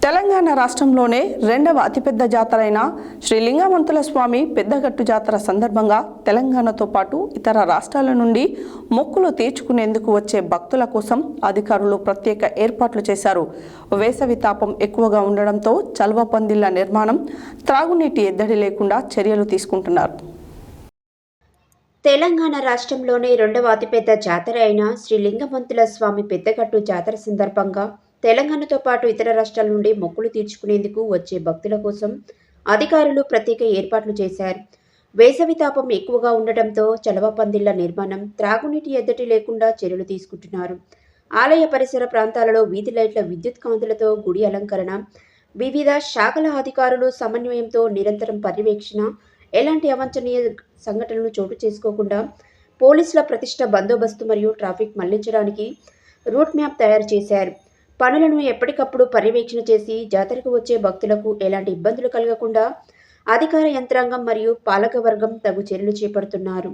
తెలంగాణ రాష్ట్రంలోనే రెండవ అతిపెద్ద జాతర అయిన శ్రీ లింగమంతుల స్వామి పెద్దగట్టు జాతర సందర్భంగా తెలంగాణతో పాటు ఇతర రాష్ట్రాల నుండి మొక్కులు తీర్చుకునేందుకు వచ్చే భక్తుల కోసం అధికారులు ప్రత్యేక ఏర్పాట్లు చేశారు. వేసవి తాపం ఎక్కువగా ఉండడంతో చల్వ పందిళ్ల నిర్మాణం, త్రాగునీటి ఎద్దడి లేకుండా చర్యలు తీసుకుంటున్నారు. తెలంగాణ రాష్ట్రంలోనే రెండవ అతిపెద్ద జాతర అయిన శ్రీ లింగమంతుల స్వామి పెద్దగట్టు జాతర సందర్భంగా తెలంగాణతో పాటు ఇతర రాష్ట్రాల నుండి మొక్కులు తీర్చుకునేందుకు వచ్చే భక్తుల కోసం అధికారులు ప్రత్యేక ఏర్పాట్లు చేశారు. వేసవి తాపం ఎక్కువగా ఉండటంతో చలవ పందిళ్ల నిర్మాణం, త్రాగునీటి ఎద్దడి లేకుండా చర్యలు తీసుకుంటున్నారు. ఆలయ పరిసర ప్రాంతాలలో వీధి లైట్ల విద్యుత్ కాంతులతో గుడి అలంకరణ, వివిధ శాఖల అధికారులు సమన్వయంతో నిరంతరం పర్యవేక్షణ, ఎలాంటి అవాంఛనీయ సంఘటనలు చోటు చేసుకోకుండా పోలీసుల ప్రతిష్ట బందోబస్తు మరియు ట్రాఫిక్ మళ్లించడానికి రూట్ మ్యాప్ తయారు చేశారు. పనులను ఎప్పటికప్పుడు పర్యవేక్షణ చేసి జాతరకు వచ్చే భక్తులకు ఎలాంటి ఇబ్బందులు కలగకుండా అధికార యంత్రాంగం మరియు పాలకవర్గం తగు చర్యలు చేపడుతున్నారు.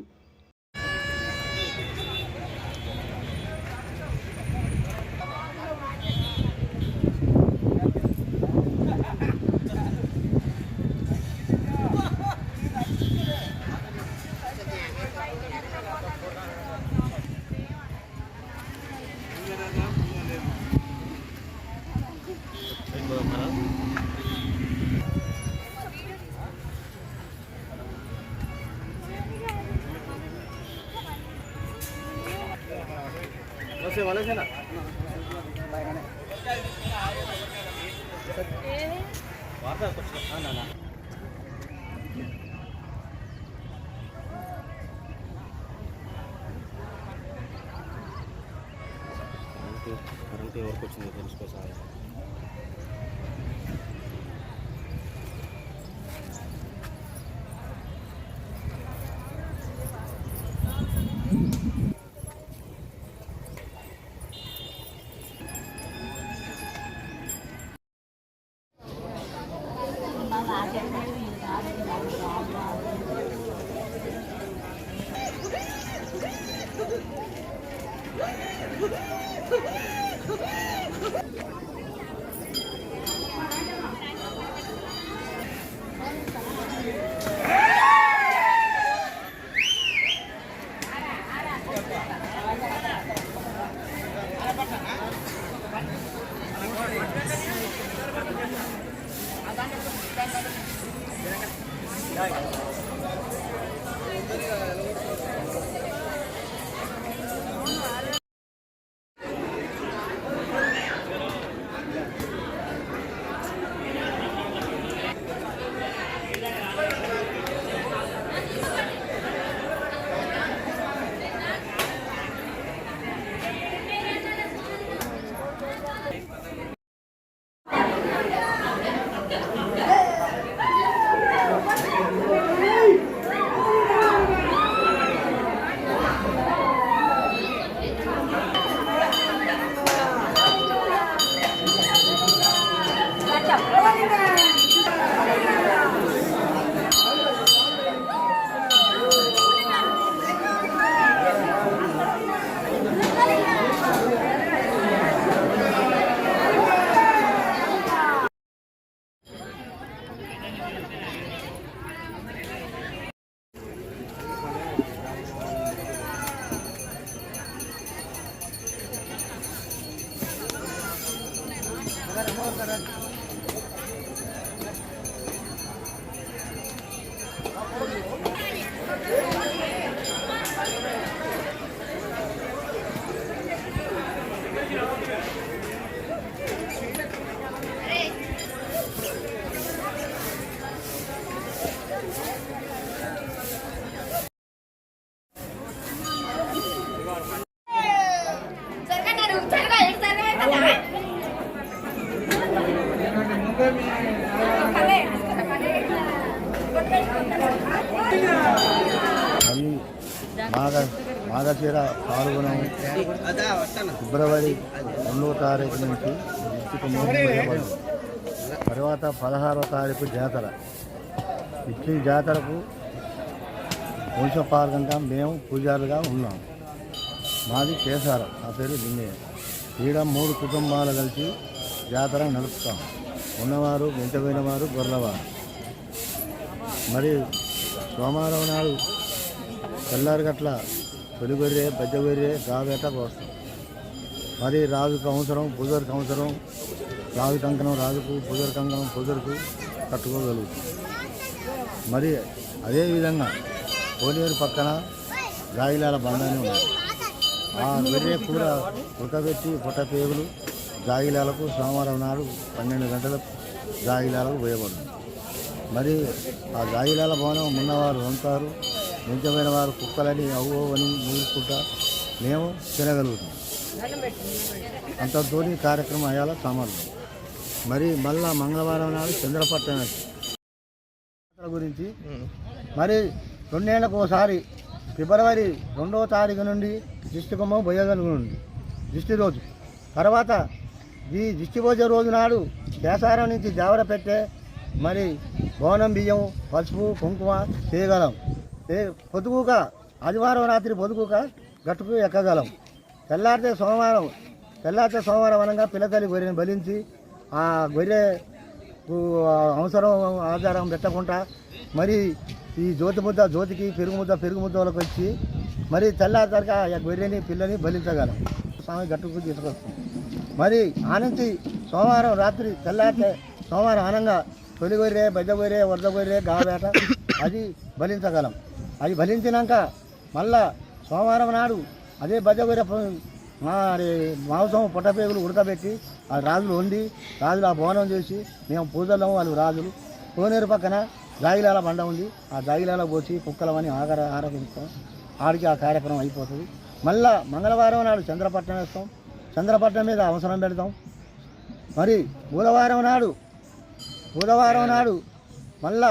वाले से ना वार्ता कुछ ना ना करंट और कुछ नहीं है उसको सारा మాఘశిర పాల్గొనం ఫిబ్రవరి 2వ తారీఖు నుంచి తర్వాత 16వ తారీఖు జాతర. ఇచ్చిన జాతరకు వంశపార్గంగా మేము పూజారులుగా ఉన్నాం. మాది కేసారం, నా పేరు లింగయ్య. ఈడ 3 కుటుంబాలు కలిసి జాతర నడుపుతాం. ఉన్నవారు మించపోయిన వారు గొర్రెలవారు. మరి సోమవారం నాడు తెల్లారి గట్ల తొలి గొర్రె పెద్ద గొర్రె గావేట కోస్తాం. మరి రాజుకు అవసరం పుజరికి అవసరం, రాజు కంకణం రాజుకు, పుజర్ కంకణం పుజరుకు కట్టుకోగలుగుతాం. మరి అదేవిధంగా కోనేరు పక్కన జాగిలాల బంధాన్ని ఉన్నాయి. ఆ గొర్రె కూర ఉడకబెట్టి పొట్టపేగులు జాగిలాలకు సోమవారం నాడు 12 గంటలకు జాగిలాలకు వేయబడుతుంది. మరి ఆ జాగిలాల భవనం ఉన్నవారు ఉంటారు, మించమైన వారు కుక్కలని అవ్వో అని మూసుకుంటా మేము తినగలుగుతాం. అంతతో కార్యక్రమం అయ్యాల సమర్థం. మరి మళ్ళా మంగళవారం నాడు చంద్రపట్టణ గురించి మరి 2 ఏళ్ళకు ఒకసారి ఫిబ్రవరి 2వ తారీఖు నుండి దిష్టి కొమ్మ బొయ్యగలుగుంది దిష్టి రోజు. తర్వాత ఈ దిష్టి పోసే రోజు నాడు కేసారం నుంచి జావర పెట్టే మరి బోనం బియ్యం పసుపు కుంకుమ చేయగలం. పొదుగుక ఆదివారం రాత్రి పొదుగుక గట్టుకు ఎక్కగలం. తెల్లారితే సోమవారం అనగా పిల్లతల్లి గొర్రెని బలించి ఆ గొర్రె అవసరం ఆధారం పెట్టకుండా మరి ఈ జ్యోతికి పెరుగు ముద్దలకు వచ్చి మరి తెల్లారితరగా ఆ గొర్రెని పిల్లని బలించగలం. స్వామి గట్టుకు తీసుకొస్తాం. మరి ఆ నుంచి సోమవారం రాత్రి తెల్లారితే సోమవారం అనంగా తొలి గొర్రె పెద్ద గొర్రె వరద గొర్రె గావేట అది బలించగలం. అది బలించినాక మళ్ళా సోమవారం నాడు అదే పెద్ద గొర్రె మాంసం పొట్టపేగులు ఉడకబెట్టి ఆ రాజులు వండి రాజులు ఆ భవనం చేసి మేము పూజలో వాళ్ళు రాజులు కోనేరు పక్కన జాగిలాల బండ ఉంది. ఆ జాగిలాల పోసి కుక్కలమని ఆరాధిస్తాం. ఆడికి ఆ కార్యక్రమం అయిపోతుంది. మళ్ళా మంగళవారం నాడు చంద్రపట్నం వేస్తాం. చంద్రపట్నం మీద అవసరం పెడతాం. మరి బుధవారం నాడు మళ్ళా